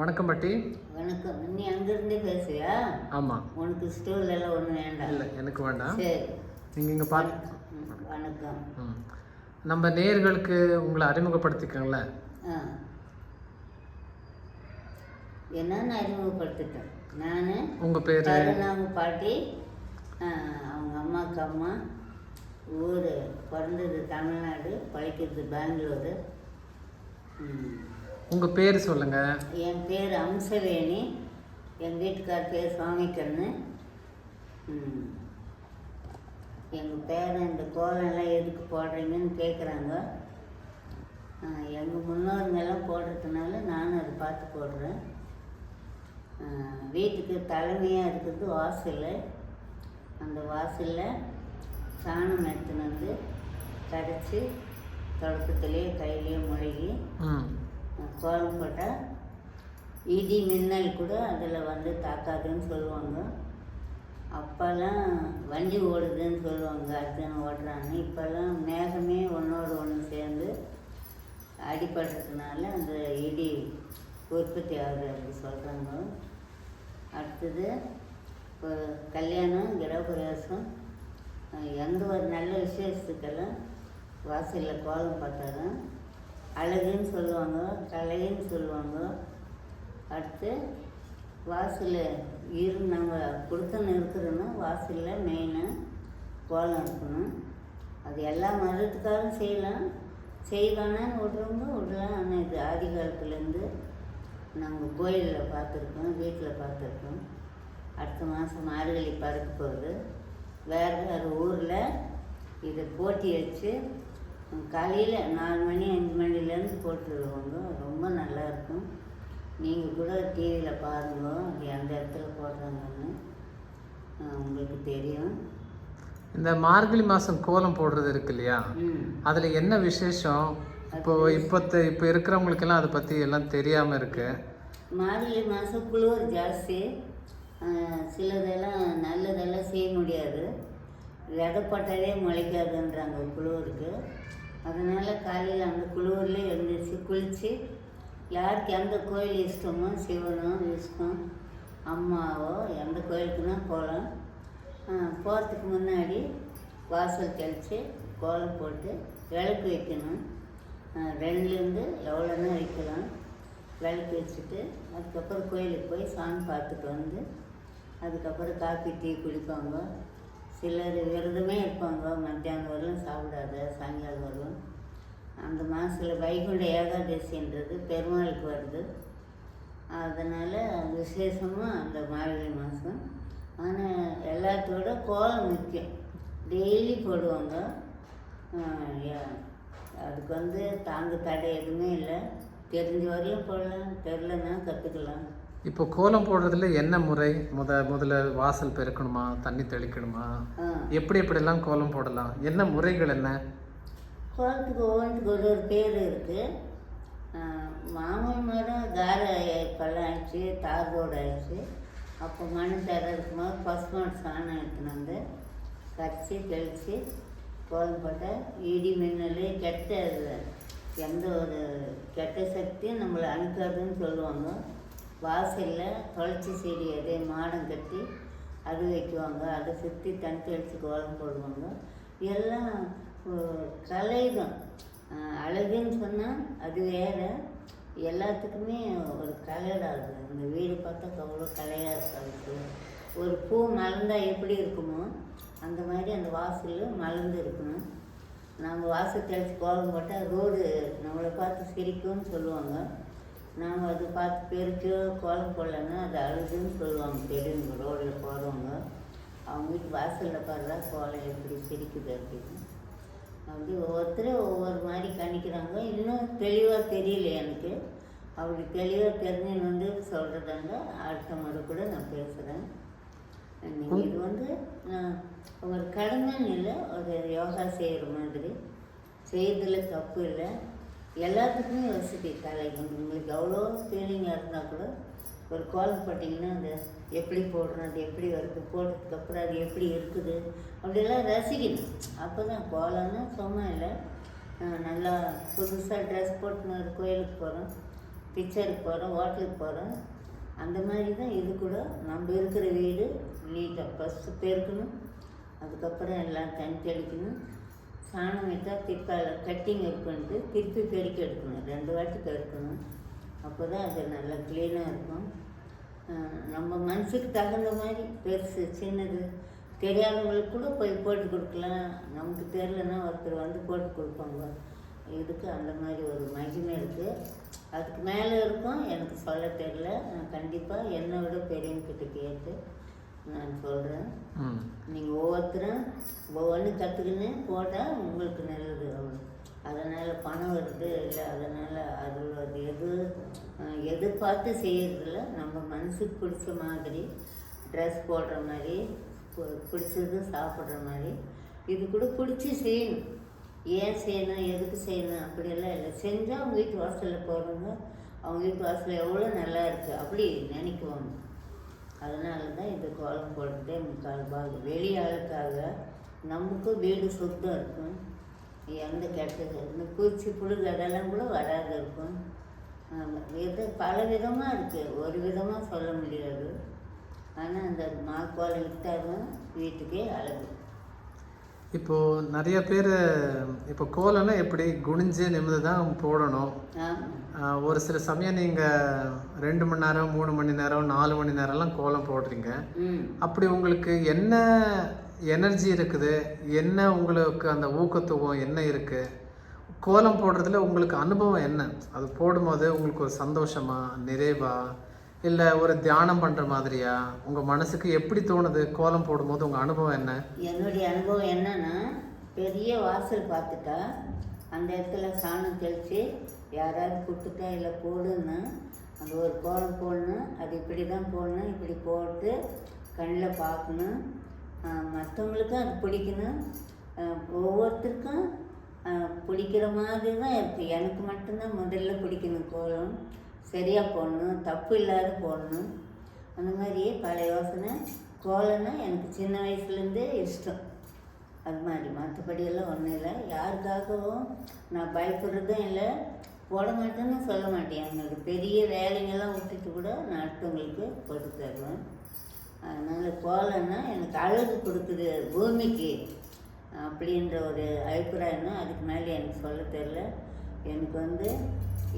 வணக்கம் பாட்டி. வணக்கம். நீ அங்கிருந்தே பேசுவியா? ஆமாம். உனக்கு ஸ்டூல் எல்லாம் ஒன்றும் வேண்டாம். இல்லை, எனக்கு வேண்டாம். சரி, நீங்கள் இங்கே பார்த்து. வணக்கம். நம்ம நேயர்களுக்கு உங்களை அறிமுகப்படுத்திக்கங்களேன். என்னன்னு அறிமுகப்படுத்திட்டேன். நான் உங்கள் பேர்? கருணாங்க பாட்டி. அவங்க அம்மாவுக்கு அம்மா. ஊர் பிறந்தது தமிழ்நாடு, படிக்கிறது பெங்களூரு. உங்கள் பேர் சொல்லுங்கள். என் பேர் அம்சவேணி. என் வீட்டுக்கார் பேர் சுவாமிக்கண்ணு. எங்கள் பேரன் இந்த கோலம்லாம் எதுக்கு போடுறீங்கன்னு கேட்குறாங்க. எங்கள் முன்னோருங்கெல்லாம் போடுறதுனால நானும் அதை பார்த்து போடுறேன். வீட்டுக்கு தலைமையாக இருக்கிறது வாசல். அந்த வாசலில் சாணம் எடுத்துன்னு வந்து கரைச்சி தொடக்கத்துலேயே கையிலேயே முழுகி கோலம் போட்டால் இடி மின்னல் கூட அதில் வந்து தாக்காதுன்னு சொல்லுவாங்க. அப்போல்லாம் வண்டி ஓடுதுன்னு சொல்லுவாங்க, அடுத்தவங்க ஓடுறான்னு. இப்போல்லாம் மேகமே ஒன்றோடு ஒன்று சேர்ந்து அடிபடுறதுனால அந்த இடி உற்பத்தி ஆகுது அப்படி சொல்கிறாங்க. அடுத்தது இப்போ கல்யாணம், கிரகப்பிரவேசம், எந்த ஒரு நல்ல விசேஷத்துக்கெல்லாம் வாசலில் கோலம் பார்த்தா தான் அழகுன்னு சொல்லுவாங்க, கலைன்னு சொல்லுவாங்க. அடுத்து வாசலில் நம்ம கொடுத்தன்னு இருக்குதுன்னா வாசலில் மெயினாக கோலம் இருக்கணும். அது எல்லா மதத்துக்காரும் செய்வானான்னு விடுறவங்க விடலாம். ஆனால் இது ஆதி காலத்துலேருந்து நாங்கள் கோயிலில் பார்த்துருக்கோம், வீட்டில் பார்த்துருக்கோம். அடுத்த மாதம் மார்கழி பறக்க போகுது. வேறு வேறு ஊரில் இதை போட்டி வச்சு காலையில் 4 மணி 5 மணிலேருந்து போட்டுருவாங்க. ரொம்ப நல்லாயிருக்கும். நீங்கள் கூட டிவியில் பாருங்க, அது எந்த இடத்துல போடுறாங்கன்னு உங்களுக்கு தெரியும். இந்த மார்கழி மாதம் கோலம் போடுறது இருக்கு இல்லையா, அதில் என்ன விசேஷம்? இப்போ இருக்கிறவங்களுக்கெல்லாம் அதை பற்றி எல்லாம் தெரியாமல் இருக்கு. மார்கழி மாதம் குளிர் ஜாஸ்தி. சிலதெல்லாம் நல்லதெல்லாம் செய்ய முடியாது, விதைப்பட்டாலே முளைக்காதுன்றாங்க குளிருக்கு. அதனால் காலையில் அந்த குளிரில் எழுந்திரிச்சு குளித்து யாருக்கு எந்த கோயில் இஷ்டமோ, சிவனோ விஷ்ணு அம்மாவோ எந்த கோயிலுக்குன்னா போகலாம். போகிறதுக்கு முன்னாடி வாசல் தெளித்து கோலம் போட்டு விளக்கு வைக்கணும். 2லேருந்து எவ்வளோன்னா வைக்கலாம். விளக்கு வச்சுட்டு அதுக்கப்புறம் கோயிலுக்கு போய் சாமி பார்த்துட்டு வந்து அதுக்கப்புறம் காப்பி டீ குடிப்பாங்க. சிலர் விரதமே இருப்பாங்க, மத்தியானம் வரலும் சாப்பிடாத, சாயங்காலம் வரும். அந்த மாதத்தில் வைகுண்ட ஏகாதசின்றது பெருமாளுக்கு வருது. அதனால் விசேஷமாக அந்த மார்கழி மாதம். ஆனால் எல்லாத்தோட கோலம் முக்கியம். டெய்லி போடுவாங்க. அதுக்கு வந்து தடை எதுவுமே இல்லை. தெரிஞ்ச வரையும் போடலாம், தெரிலன்னா கற்றுக்கலாம். இப்போ கோலம் போடுறதுல என்ன முறை? முதல்ல வாசல் பெருக்கணுமா, தண்ணி தெளிக்கணுமா, எப்படிலாம் கோலம் போடலாம்? என்ன முறைகள் என்ன? கோலத்துக்கு ஒவ்வொன்றுக்கு ஒரு பேர் இருக்குது. மாமன் மரம் கார இப்போல்லாம் ஆயிடுச்சு, தார் ரோடு ஆயிடுச்சு. அப்போ மண் தர இருக்கும்போது பசுமாட்டு சாணம் எடுத்துன்னு வந்து கரைச்சி தெளித்து கோலம் போட்டால் இடி மின்னல் எந்த ஒரு கெட்ட சக்தியும் நம்மளை அணுக்காதுன்னு சொல்லுவாங்க. வாசலில் துளசி செடி அதே மாடம் கட்டி அது வைக்குவாங்க. அதை சுற்றி தண்ணி தெளித்து கோலம் போடுவாங்க. எல்லாம் கலை தான். அழகுன்னு சொன்னால் அது வேறு. எல்லாத்துக்குமே ஒரு கலர் ஆகுது. அந்த வீடு பார்த்தா அவ்வளோ கலையாக இருக்காது. ஒரு பூ மலர்ந்தால் எப்படி இருக்குமோ அந்த மாதிரி அந்த வாசல் மலர்ந்து இருக்கணும். நம்ம வாசல் தெளித்து கோலம் போட்டால் ரோடு நம்மளை பார்த்து சிரிக்கும்னு சொல்லுவாங்க. நாம் அது பார்த்து பெருக்கோ கோலம் போடலன்னா அது அழுதுன்னு சொல்லுவாங்க பெரியவங்க. ரோடில் போகிறவங்க அவங்க வீட்டு வாசலில் பாடுறா கோலம் எப்படி சிரிக்குது அப்படின்னு. அப்படி ஒவ்வொருத்தரும் ஒவ்வொரு மாதிரி கணிக்கிறாங்க. இன்னும் தெளிவாக தெரியல எனக்கு. அப்படி தெளிவாக தெரிஞ்சுன்னு வந்து சொல்கிறதாங்க அடுத்த முறை கூட நான் பேசுகிறேன். இது வந்து ஒரு கடமைன்னு இல்லை, ஒரு யோகா செய்கிற மாதிரி செய்யறதுல தப்பு இல்லை. எல்லாத்துக்குமே வசதி கலை. உங்களுக்கு எவ்வளோ ஃபீலிங்காக இருந்தால் கூட ஒரு கோலம் போட்டிங்கன்னா அந்த எப்படி போடுறோம், அது எப்படி வருது, போட்டதுக்கப்புறம் அது எப்படி இருக்குது அப்படிலாம் ரசிக்கணும். அப்போ தான் கோலம்னா சும்மா இல்லை. நல்லா புதுசாக ட்ரெஸ் போட்டுன்னு ஒரு கோயிலுக்கு போகிறோம், பிச்சை எடுக்க போகிறோம், ஹோட்டலுக்கு போகிறோம். அந்த மாதிரி தான் இது கூட. நம்ம இருக்கிற வீடு நீட்டாக ஃபஸ்ட்டு பெருக்கணும், அதுக்கப்புறம் எல்லாம் தண்ணி தெளிக்கணும். சாணம் விட்டால் பிற்கால கட்டிங் இருக்குன்ட்டு திருப்பி பெருக்கி எடுக்கணும், 2 வாட்டி பெருக்கணும். அப்போ தான் அது நல்லா க்ளீனாக இருக்கும். நம்ம மனசுக்கு தகுந்த மாதிரி பெருசு சின்னது தெரியாதவங்களுக்கு கூட போய் போட்டு கொடுக்கலாம். நமக்கு தெரிலன்னா ஒருத்தர் வந்து போட்டு கொடுப்பாங்க. இதுக்கு அந்த மாதிரி ஒரு மகிமை இருக்குது. அதுக்கு மேலே இருக்கும், எனக்கு சொல்ல தெரில. நான் கண்டிப்பாக என்னை விட பெரியவங்கிட்ட கேட்டு நான் சொல்கிறேன். நீங்கள் ஒவ்வொருத்தரும் ஒவ்வொன்றும் கற்றுக்கின்னு போட்டால் உங்களுக்கு நல்லது. அதனால் பணம் வருது இல்லை, அதனால் அதில் எதிர்பார்த்து செய்யறதில்ல. நம்ம மனசுக்கு பிடிச்ச மாதிரி ட்ரெஸ் போடுற மாதிரி, பிடிச்சது சாப்பிட்ற மாதிரி இது கூட பிடிச்சி செய்யணும். ஏன் செய்யணும், எதுக்கு செய்யணும் அப்படியெல்லாம் இல்லை. செஞ்சால் அவங்க வீட்டு வாசலில் போடுறவங்க அவங்க வீட்டு வாசலில் எவ்வளோ நல்லா இருக்குது அப்படி நினைக்குவாங்க. அதனால தான் இது கோலம் போட்டுட்டே முக்கால் பாகம். வெளியாளுக்காக நமக்கும் வீடு சுத்தம் இருக்கும், எந்த கெட்டது இந்த பூச்சி புழுகு அதெல்லாம் கூட வராது இருக்கும். இது பல விதமாக இருக்குது, ஒரு விதமாக சொல்ல முடியாது. ஆனால் அந்த மாக்கோலம் விட்டாலும் வீட்டுக்கே அழகு. இப்போது நிறைய பேர் இப்போ கோலம்னா எப்படி குனிஞ்சு நிமிந்து தான் போடணும். ஒரு சில சமயம் நீங்கள் 2 மணி நேரம் 3 மணி நேரம் 4 மணி நேரம்லாம் கோலம் போடுறீங்க. அப்படி உங்களுக்கு என்ன எனர்ஜி இருக்குது, என்ன உங்களுக்கு அந்த ஊக்கத்துவம் என்ன இருக்குது? கோலம் போடுறதுல உங்களுக்கு அனுபவம் என்ன? அது போடும்போது உங்களுக்கு ஒரு சந்தோஷமா, நிறைவா, இல்லை ஒரு தியானம் பண்ணுற மாதிரியா? உங்கள் மனசுக்கு எப்படி தோணுது கோலம் போடும்போது? உங்கள் அனுபவம் என்ன? என்னுடைய அனுபவம் என்னன்னா, பெரிய வாசல் பார்த்துட்டா அந்த இடத்துல சாணம் தெளித்து யாராவது கொடுத்துட்டா இல்லை போடுன்னா அந்த ஒரு கோலம் போடணும். அது இப்படி தான் போடணும், இப்படி போட்டு கண்ணில் பார்க்கணும். மற்றவங்களுக்கும் அது பிடிக்கணும். ஒவ்வொருத்தருக்கும் பிடிக்கிற மாதிரி தான் இருக்குது. எனக்கு மட்டும்தான் முதல்ல பிடிக்கணும் கோலம். சரியாக போடணும், தப்பு இல்லாத போடணும். அந்த மாதிரியே பல யோசனை. கோலம்னா எனக்கு சின்ன வயசுலேருந்தே இஷ்டம். அது மாதிரி மற்றபடியெல்லாம் ஒன்றும் இல்லை. யாருக்காகவும் நான் பயப்படுறதும் இல்லை, போட மாட்டேன்னு சொல்ல மாட்டேன். எனக்கு பெரிய வேலைங்கெல்லாம் விட்டுட்டு கூட நான் அடுத்தவங்களுக்கு போட்டு தருவேன். அதனால் கோலம்னா எனக்கு அழகு கொடுக்குது பூமிக்கு அப்படின்ற ஒரு அபிப்பிராயம். அதுக்கு மேலே எனக்கு சொல்ல தெரில. எனக்கு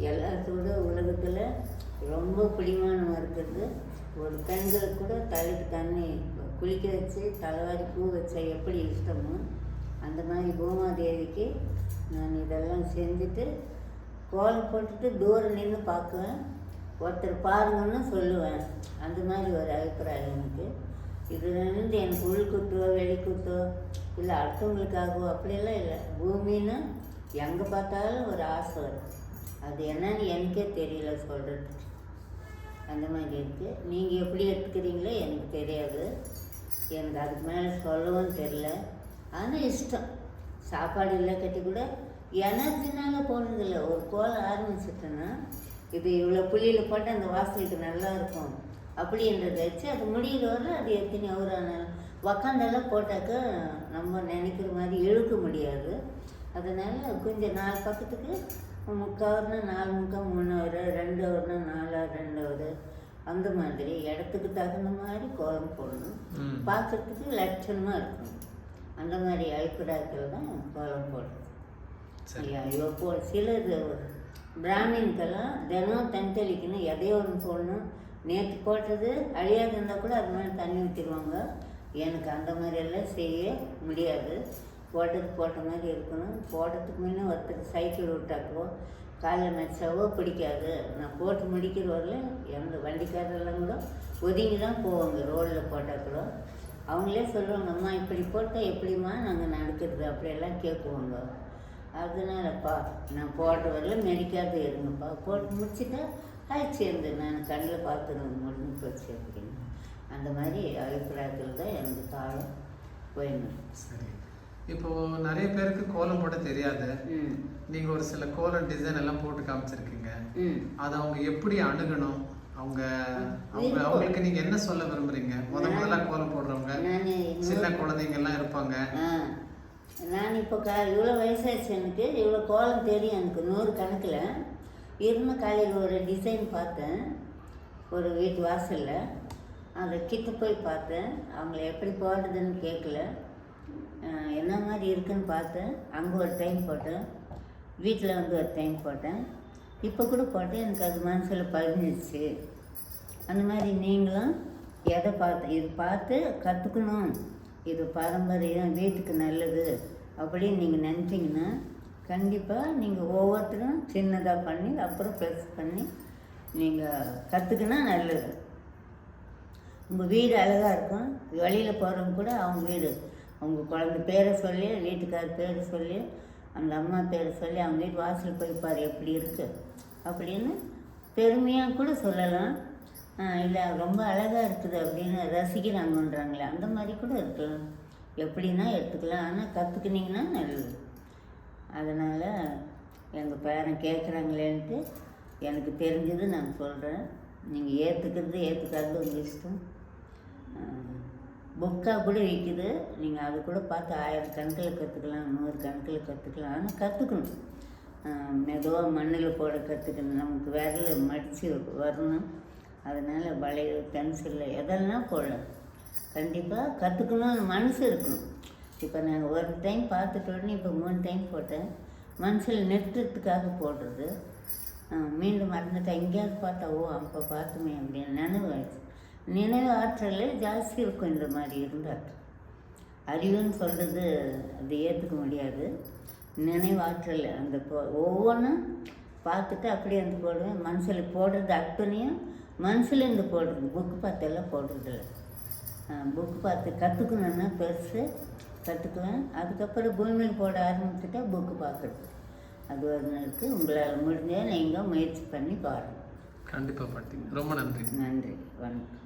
எல்லாத்தோட உலகத்தில் ரொம்ப பிடிமானம் இருக்கிறது ஒரு பெண்களுக்கு கூட தலைக்கு தண்ணி குளிக்க வச்சு தலைவாரி பூ வச்சா எப்படி இஷ்டமோ அந்த மாதிரி பூமாதேவிக்கு நான் இதெல்லாம் செஞ்சுட்டு கோலம் போட்டுட்டு தூரம் நின்று பார்க்குவேன். ஒருத்தர் பாருங்கன்னு சொல்லுவேன். அந்த மாதிரி ஒரு அபிப்பிராயம் எனக்கு. இதுலேருந்து எனக்கு உள்குத்தோ வெளிக்குத்தோ இல்லை அடுத்தவங்களுக்காகவோ அப்படியெல்லாம் இல்லை. பூமின்னு எங்கே பார்த்தாலும் ஒரு ஆசை வரும். அது என்னன்னு எனக்கே தெரியல சொல்கிறதுக்கு. அந்த மாதிரி இருக்குது. நீங்கள் எப்படி எடுத்துக்கிறீங்களோ எனக்கு தெரியாது. எனக்கு அதுக்கு மேலே சொல்லவும் தெரில. ஆனால் இஷ்டம். சாப்பாடு இல்லை கட்டி கூட எனர்ஜினால போனதில்லை. ஒரு கோலம் ஆரம்பிச்சிட்டேன்னா இது இவ்வளோ புளியில் போட்டு அந்த வாசலுக்கு நல்லா இருக்கும் அப்படின்றத வச்சு அது முடிகிற வரை அது எத்தனை அவரானாலும் உக்காந்தெல்லாம் போட்டாக்க நம்ம நினைக்கிற மாதிரி இழுக்க முடியாது. அதனால் கொஞ்சம் 4 பக்கத்துக்கு 3/4 ஹவர்னா 4 முக்கால் 3 ஹவர், 2 ஹவர்னா 4 ஹவர் 2 ஹவர் அந்த மாதிரி இடத்துக்கு தகுந்த மாதிரி கோலம் போடணும். பார்க்கறதுக்கு லட்சணமாக இருக்கும். அந்த மாதிரி அபிப்பிராயத்தில் தான் கோலம் போடணும். இப்போ சிலது பிராமின்கெல்லாம் தினம் தண்ணி தெளிக்கணும், எதையோ ஒன்று போடணும். நேற்று போட்டது அழியாது இருந்தால் கூட அது மாதிரி தண்ணி ஊற்றிடுவாங்க. எனக்கு அந்த மாதிரியெல்லாம் செய்ய முடியாது. போட்டது போட்ட மாதிரி இருக்கணும். போடுறதுக்கு முன்னே ஒருத்தர் சைக்கிள் விட்டாக்கோ காலில் மெச்சாவோ பிடிக்காது. நான் போட்டு முடிக்கிற வரல எந்த வண்டிக்காரெல்லாம் கூட ஒதுங்கி தான் போவாங்க. ரோடில் போட்டால் கூட அவங்களே சொல்லுவாங்க, அம்மா இப்படி போட்டால் எப்படிம்மா நாங்கள் நடக்கிறது அப்படியெல்லாம் கேட்குவாங்க. அதனாலப்பா நான் போடுற வரல மெடிக்காது இருங்கப்பா, போட்டு முடிச்சுட்டா ஆயிடுச்சு நான் கண்ணில் பார்த்துருவேன் முடிஞ்சு போச்சு அப்படின்னு. அந்த மாதிரி அபிப்பிராயத்தில் தான் எனக்கு காலம் போயிடணும். சரி, இப்போது நிறைய பேருக்கு கோலம் போட தெரியாது. நீங்கள் ஒரு சில கோலம் டிசைன் எல்லாம் போட்டு காமிச்சிருக்கீங்க. அதை அவங்க எப்படி அணுகணும்? அவங்களுக்கு நீங்கள் என்ன சொல்ல விரும்புகிறீங்க? முதல்ல கோலம் போடுறவங்க சின்ன குழந்தைங்கள்லாம் இருப்பாங்க. நான் இப்போ இவ்வளோ வயசாச்சு, எனக்கு இவ்வளோ கோலம் தெரியும். எனக்கு 100 கணக்கில் இருந்த காலையில் ஒரு டிசைன் பார்த்தேன் ஒரு வீட்டு வாசலில். அதை கிட்ட போய் பார்த்தேன். அவங்கள எப்படி போடுறதுன்னு கேட்கல. என்ன மாதிரி இருக்குன்னு பார்த்தேன். அங்கே ஒரு டைம் போட்டேன், வீட்டில் வந்து ஒரு டைம் போட்டேன். இப்போ கூட போட்டேன். எனக்கு அது மனசில் பதிஞ்சிச்சு. அந்த மாதிரி நீங்களும் எதை இது பார்த்து கற்றுக்கணும், இது பாரம்பரியம், வீட்டுக்கு நல்லது அப்படின்னு நீங்கள் நினச்சிங்கன்னா கண்டிப்பாக நீங்கள் ஒவ்வொருத்தரும் சின்னதாக பண்ணி அப்புறம் ப்ளஸ் பண்ணி நீங்கள் கற்றுக்கினா நல்லது. உங்கள் வீடு அழகாக இருக்கும். வெளியில் போகிறவங்க கூட அவங்க வீடு, அவங்க குழந்தை பேரை சொல்லி, வீட்டுக்கார் பேரை சொல்லி, அந்த அம்மா பேரை சொல்லி அவங்க வீட்டு வாசல் போய் பாரு எப்படி இருக்குது அப்படின்னு பெருமையாக கூட சொல்லலாம். இல்லை ரொம்ப அழகாக இருக்குது அப்படின்னு ரசிக்கிறாங்கன்றாங்களே, அந்த மாதிரி கூட இருக்கலாம். எப்படின்னா எடுத்துக்கலாம். ஆனால் கற்றுக்கினீங்கன்னா நல்லது. அதனால் எங்கள் பேரன் கேட்குறாங்களேன்ட்டு எனக்கு தெரிஞ்சது நான் சொல்கிறேன். நீங்கள் ஏற்றுக்காதது உங்கள் இஷ்டம். புக்காக கூட விற்கிது. நீங்கள் அது கூட பார்த்து 1000 கணக்கில் கற்றுக்கலாம், 100 கணக்கில் கற்றுக்கலாம். ஆனால் கற்றுக்கணும். மெதுவாக மண்ணில் போட கற்றுக்கணும். நமக்கு விரல் மடித்து வரணும். அதனால் வளைவு, பென்சிலில் எதெல்லாம் போடலாம். கண்டிப்பாக கற்றுக்கணும்னு மனசு இருக்கணும். இப்போ நான் ஒரு டைம் பார்த்துட்டு உடனே இப்போ 3 டைம் போட்டேன். மனசில் நிறுத்துறதுக்காக போடுறது. மீண்டும் மறந்துட்டேன். எங்கேயாவது பார்த்தா அப்போ பார்த்துமே அப்படின்னு நினைவு ஆற்றல் ஜாஸ்தி இருக்கும். இந்த மாதிரி இருந்தால் அறிவுன்னு சொல்கிறது அது ஏற்றுக்க முடியாது. நினைவு ஆற்றல் அந்த ஒவ்வொன்றும் பார்த்துட்டு அப்படியே அந்த போடுவேன். மனசில் போடுறது அத்தனையும் மனசில் இருந்து போடுறது. புக்கு பார்த்தெல்லாம் போடுறதில்ல. புக்கு பார்த்து கற்றுக்கணுன்னா பெருசு கற்றுக்குவேன். அதுக்கப்புறம் பூமியில் போட ஆரம்பிச்சுட்டா புக்கு பார்க்குறது. அது ஒன்று இருக்குது. உங்களால் முடிஞ்சால் நீங்கள் முயற்சி பண்ணி பாருங்கள். கண்டிப்பாக பாட்டி. ரொம்ப நன்றி. நன்றி. வணக்கம்.